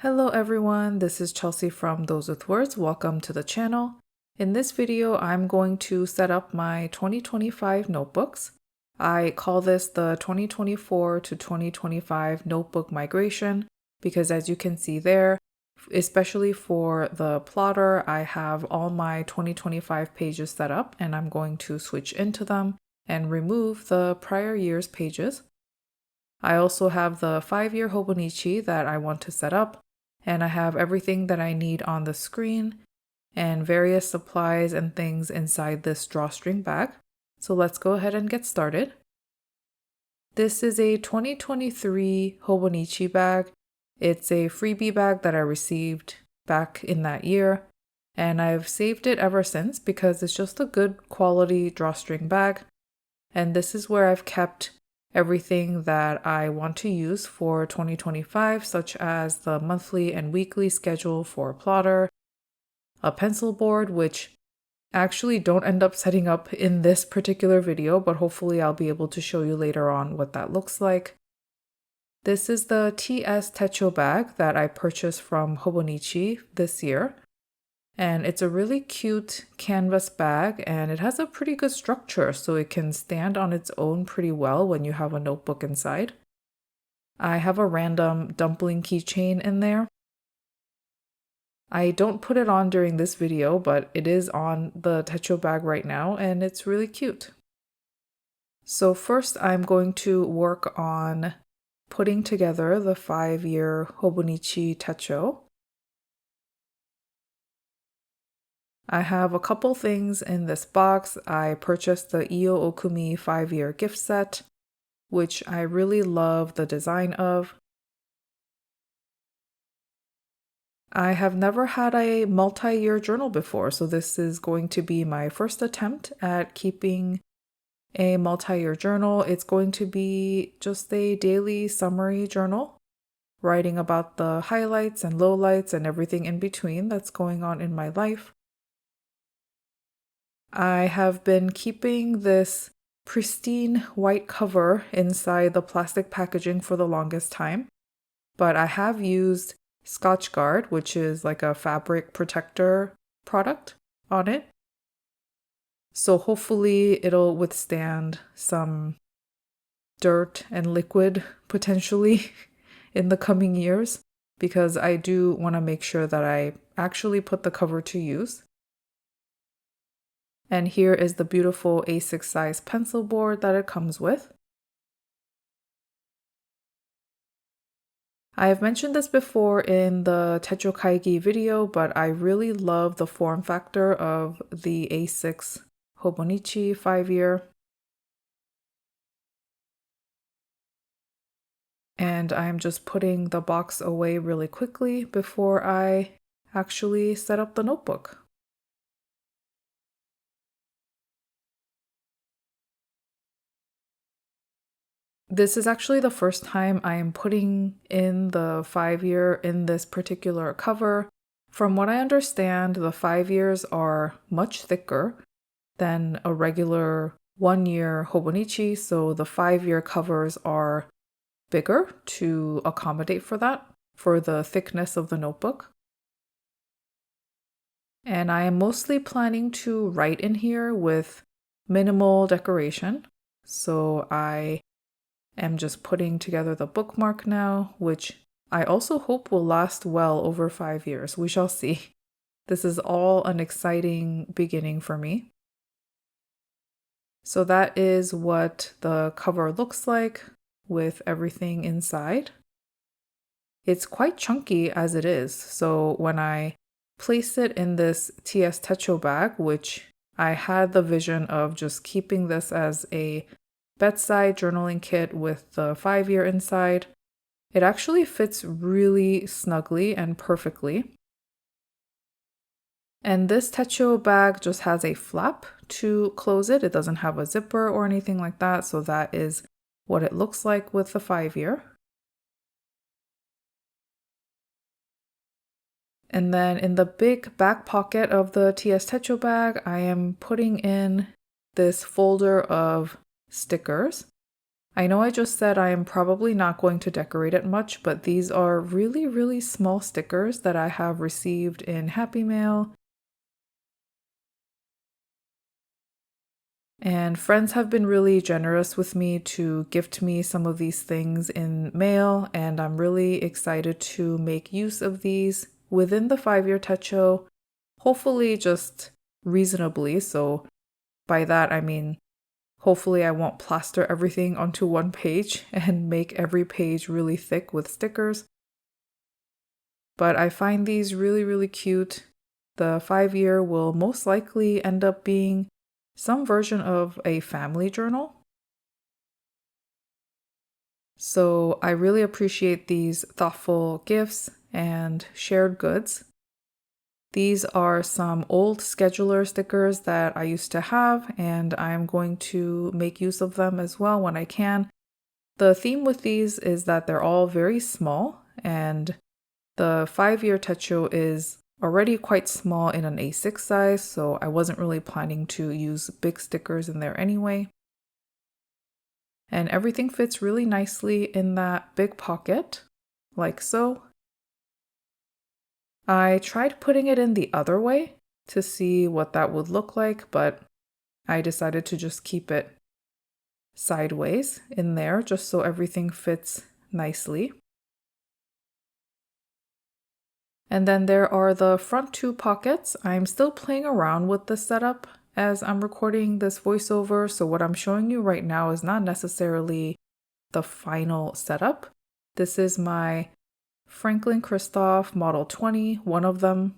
Hello everyone, this is Chelsea from Those with Words. Welcome to the channel. In this video, I'm going to set up my 2025 notebooks. I call this the 2024 to 2025 notebook migration because as you can see there, especially for the plotter, I have all my 2025 pages set up and I'm going to switch into them and remove the prior year's pages. I also have the 5-year Hobonichi that I want to set up, and I have everything that I need on the screen and various supplies and things inside this drawstring bag. So let's go ahead and get started. This is a 2023 Hobonichi bag. It's a freebie bag that I received back in that year, and I've saved it ever since because it's just a good quality drawstring bag. And this is where I've kept everything that I want to use for 2025, such as the monthly and weekly schedule for plotter, a pencil board, which I actually don't end up setting up in this particular video, but hopefully I'll be able to show you later on what that looks like. This is the techo bag that I purchased from Hobonichi this year. And it's a really cute canvas bag and it has a pretty good structure so it can stand on its own pretty well when you have a notebook inside. I have a random dumpling keychain in there. I don't put it on during this video, but it is on the techo bag right now and it's really cute. So first I'm going to work on putting together the 5-year Hobonichi techo. I have a couple things in this box. I purchased the Iyo Okumi 5-year gift set, which I really love the design of. I have never had a multi-year journal before, so this is going to be my first attempt at keeping a multi-year journal. It's going to be just a daily summary journal, writing about the highlights and lowlights and everything in between that's going on in my life. I have been keeping this pristine white cover inside the plastic packaging for the longest time, but I have used Scotchgard, which is like a fabric protector product on it. So hopefully it'll withstand some dirt and liquid potentially in the coming years, because I do want to make sure that I actually put the cover to use. And here is the beautiful A6 size pencil board that it comes with. I have mentioned this before in the Techo Kaigi video, but I really love the form factor of the A6 Hobonichi 5-year. And I'm just putting the box away really quickly before I actually set up the notebook. This is actually the first time I am putting in the 5-year in this particular cover. From what I understand, the 5 years are much thicker than a regular 1-year Hobonichi, so the 5-year covers are bigger to accommodate for that, for the thickness of the notebook. And I am mostly planning to write in here with minimal decoration, so I am just putting together the bookmark now, which I also hope will last well over 5 years. We shall see. This is all an exciting beginning for me. So that is what the cover looks like with everything inside. It's quite chunky as it is, so when I place it in this TS Techo bag, which I had the vision of just keeping this as a bedside journaling kit with the 5-year inside, it actually fits really snugly and perfectly. And this techo bag just has a flap to close it. It doesn't have a zipper or anything like that, so that is what it looks like with the 5-year. And then in the big back pocket of the TS Techo bag, I am putting in this folder of stickers. I know I just said I am probably not going to decorate it much, but these are really, really small stickers that I have received in Happy Mail. And friends have been really generous with me to gift me some of these things in mail, and I'm really excited to make use of these within the 5-year techo, hopefully just reasonably. So by that I mean hopefully I won't plaster everything onto one page and make every page really thick with stickers. But I find these really, really cute. The 5-year will most likely end up being some version of a family journal. So I really appreciate these thoughtful gifts and shared goods. These are some old scheduler stickers that I used to have, and I'm going to make use of them as well when I can. The theme with these is that they're all very small, and the 5-year techo is already quite small in an A6 size, so I wasn't really planning to use big stickers in there anyway. And everything fits really nicely in that big pocket, like so. I tried putting it in the other way to see what that would look like, but I decided to just keep it sideways in there just so everything fits nicely. And then there are the front 2 pockets. I'm still playing around with the setup as I'm recording this voiceover, so what I'm showing you right now is not necessarily the final setup. This is my Franklin Christoph Model 20, one of them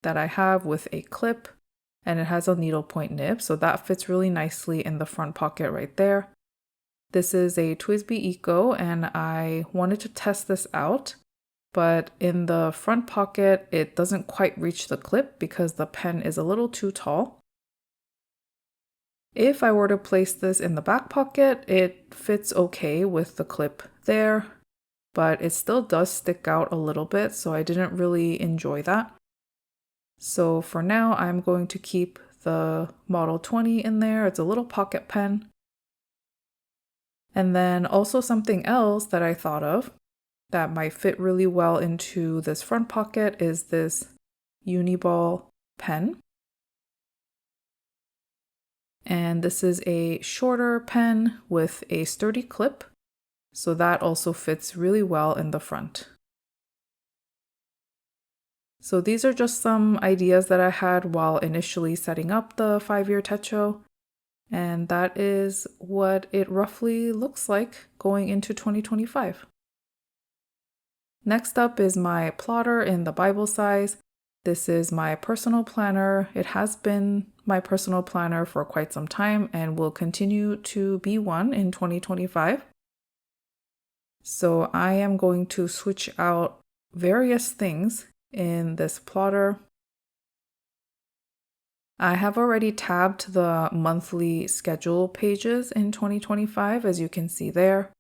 that I have with a clip, and it has a needlepoint nib, so that fits really nicely in the front pocket right there. This is a TWSBI Eco, and I wanted to test this out, but in the front pocket, it doesn't quite reach the clip because the pen is a little too tall. If I were to place this in the back pocket, it fits okay with the clip there, but it still does stick out a little bit, so I didn't really enjoy that. So for now, I'm going to keep the Model 20 in there. It's a little pocket pen. And then also something else that I thought of that might fit really well into this front pocket is this Uniball pen. And this is a shorter pen with a sturdy clip, so that also fits really well in the front. So these are just some ideas that I had while initially setting up the 5-year techo, and that is what it roughly looks like going into 2025. Next up is my plotter in the Bible size. This is my personal planner. It has been my personal planner for quite some time and will continue to be one in 2025. So I am going to switch out various things in this plotter. I have already tabbed the monthly schedule pages in 2025, as you can see there.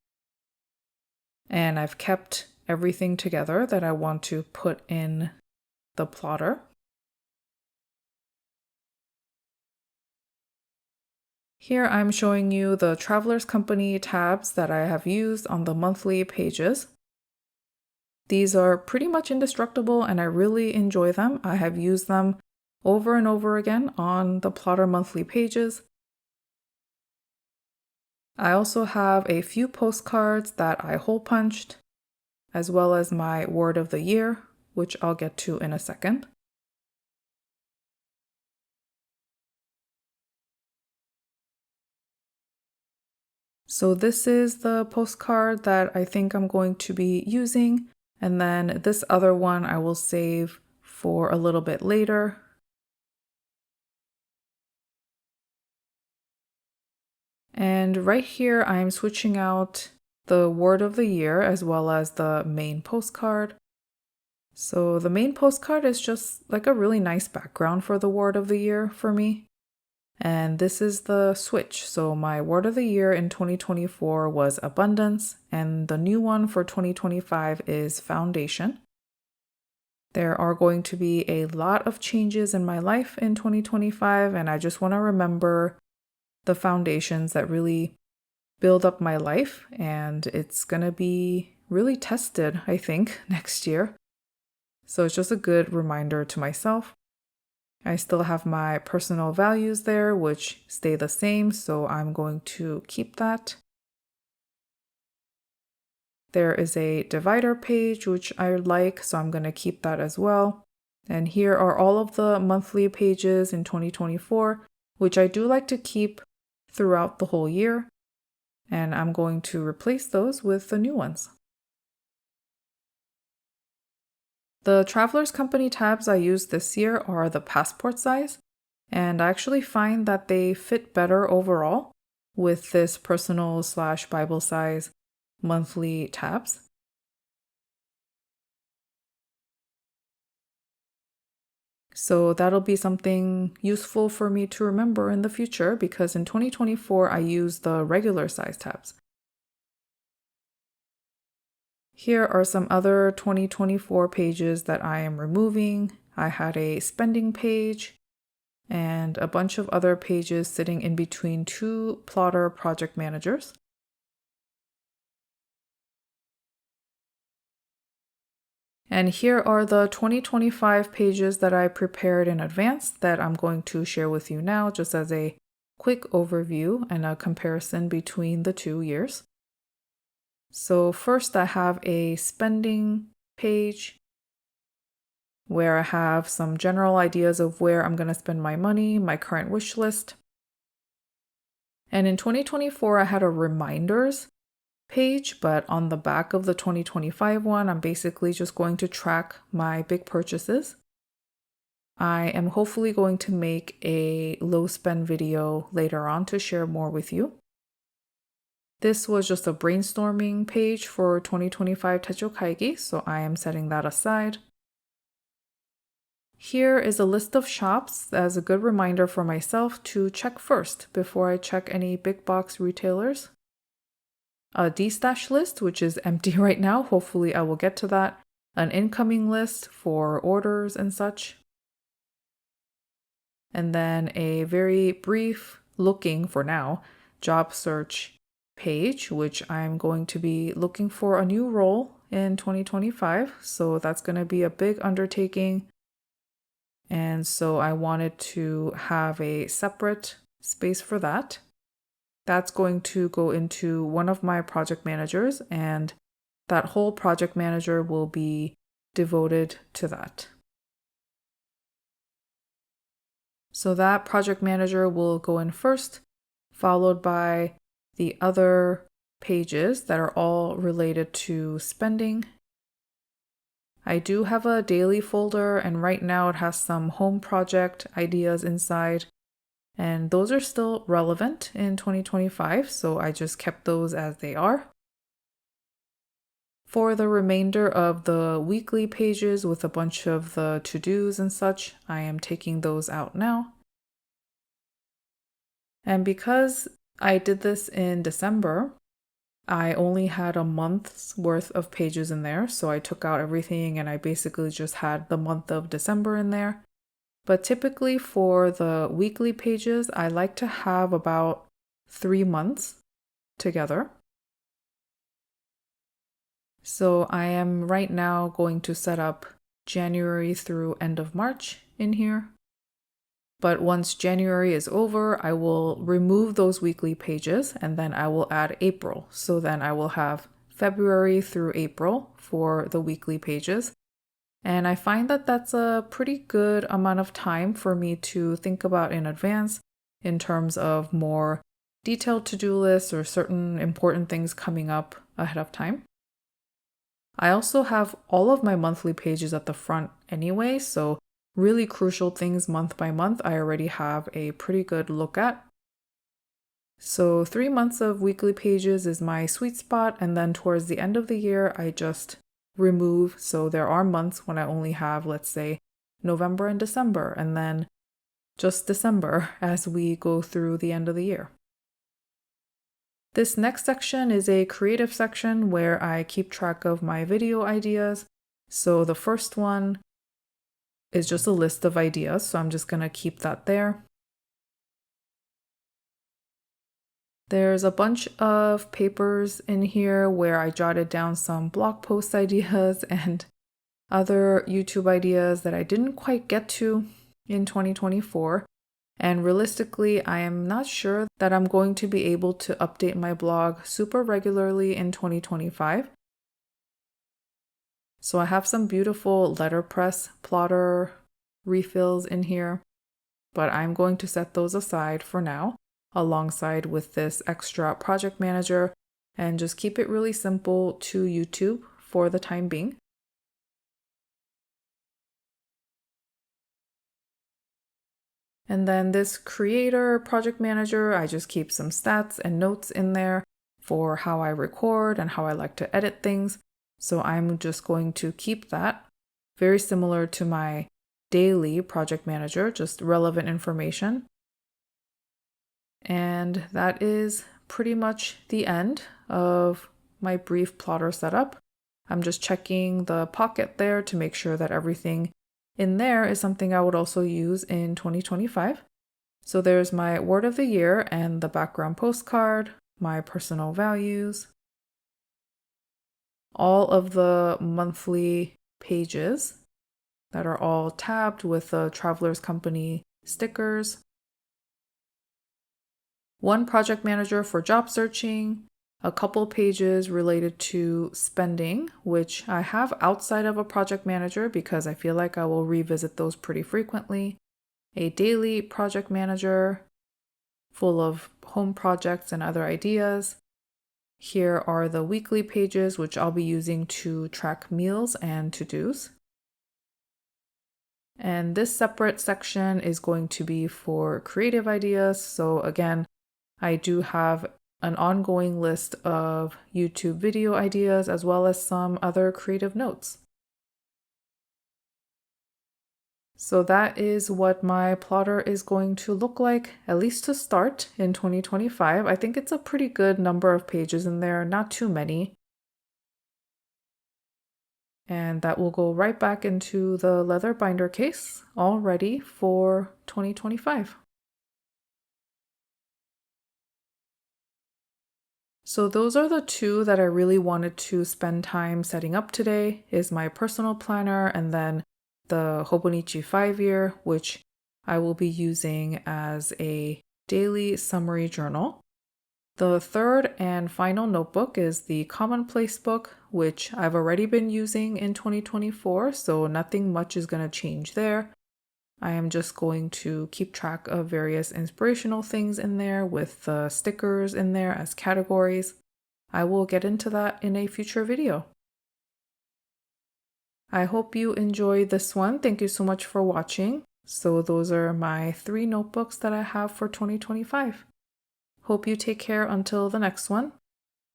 And I've kept everything together that I want to put in the plotter. Here I'm showing you the Traveler's Company tabs that I have used on the monthly pages. These are pretty much indestructible and I really enjoy them. I have used them over and over again on the plotter monthly pages. I also have a few postcards that I hole punched, as well as my word of the year, which I'll get to in a second. So this is the postcard that I think I'm going to be using, and then this other one I will save for a little bit later. And right here, I'm switching out the word of the year as well as the main postcard. So the main postcard is just like a really nice background for the word of the year for me. And this is the switch. So my word of the year in 2024 was abundance, and the new one for 2025 is foundation. There are going to be a lot of changes in my life in 2025, and I just want to remember the foundations that really build up my life, and it's gonna be really tested, I think, next year. So it's just a good reminder to myself. I still have my personal values there, which stay the same, so I'm going to keep that. There is a divider page, which I like, so I'm going to keep that as well. And here are all of the monthly pages in 2024, which I do like to keep throughout the whole year. And I'm going to replace those with the new ones. The Traveler's Company tabs I used this year are the passport size, and I actually find that they fit better overall with this personal/Bible size monthly tabs. So that'll be something useful for me to remember in the future, because in 2024 I used the regular size tabs. Here are some other 2024 pages that I am removing. I had a spending page and a bunch of other pages sitting in between two plotter project managers. And here are the 2025 pages that I prepared in advance that I'm going to share with you now, just as a quick overview and a comparison between the 2 years. So first I have a spending page where I have some general ideas of where I'm going to spend my money, my current wish list. And in 2024, I had a reminders page, but on the back of the 2025 one, I'm basically just going to track my big purchases. I am hopefully going to make a low spend video later on to share more with you. This was just a brainstorming page for 2025 techo kaigi, so I am setting that aside. Here is a list of shops as a good reminder for myself to check first before I check any big box retailers. A destash list, which is empty right now. Hopefully I will get to that. An incoming list for orders and such. And then a very brief looking, for now, job search page, which I'm going to be looking for a new role in 2025. So that's going to be a big undertaking. And so I wanted to have a separate space for that. That's going to go into one of my project managers, and that whole project manager will be devoted to that. So that project manager will go in first, followed by the other pages that are all related to spending. I do have a daily folder, and right now it has some home project ideas inside. And those are still relevant in 2025, so I just kept those as they are. For the remainder of the weekly pages with a bunch of the to-dos and such, I am taking those out now. And because I did this in December, I only had a month's worth of pages in there, so I took out everything and I basically just had the month of December in there. But typically for the weekly pages, I like to have about 3 months together. So I am right now going to set up January through end of March in here. But once January is over, I will remove those weekly pages and then I will add April. So then I will have February through April for the weekly pages. And I find that that's a pretty good amount of time for me to think about in advance in terms of more detailed to-do lists or certain important things coming up ahead of time. I also have all of my monthly pages at the front anyway, so really crucial things month by month I already have a pretty good look at. So 3 months of weekly pages is my sweet spot, and then towards the end of the year I just remove. So there are months when I only have, let's say, November and December, and then just December as we go through the end of the year. This next section is a creative section where I keep track of my video ideas. So the first one is just a list of ideas, so I'm just going to keep that there. There's a bunch of papers in here where I jotted down some blog post ideas and other YouTube ideas that I didn't quite get to in 2024. And realistically, I am not sure that I'm going to be able to update my blog super regularly in 2025. So I have some beautiful letterpress plotter refills in here, but I'm going to set those aside for now, alongside with this extra project manager, and just keep it really simple to YouTube for the time being. And then this creator project manager, I just keep some stats and notes in there for how I record and how I like to edit things. So I'm just going to keep that. Very similar to my daily project manager, just relevant information. And that is pretty much the end of my brief plotter setup. I'm just checking the pocket there to make sure that everything in there is something I would also use in 2025. So there's my word of the year and the background postcard, my personal values, all of the monthly pages that are all tabbed with the Traveler's Company stickers, one project manager for job searching, a couple pages related to spending, which I have outside of a project manager because I feel like I will revisit those pretty frequently, a daily project manager full of home projects and other ideas. Here are the weekly pages, which I'll be using to track meals and to-dos. And this separate section is going to be for creative ideas. So again, I do have an ongoing list of YouTube video ideas as well as some other creative notes. So that is what my plotter is going to look like, at least to start in 2025. I think it's a pretty good number of pages in there, not too many. And that will go right back into the leather binder case, all ready for 2025. So those are the two that I really wanted to spend time setting up today, is my personal planner and then the Hobonichi 5-year, which I will be using as a daily summary journal. The third and final notebook is the Commonplace book, which I've already been using in 2024, so nothing much is going to change there. I am just going to keep track of various inspirational things in there with the stickers in there as categories. I will get into that in a future video. I hope you enjoyed this one. Thank you so much for watching. So those are my 3 notebooks that I have for 2025. Hope you take care until the next one.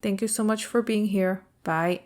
Thank you so much for being here. Bye.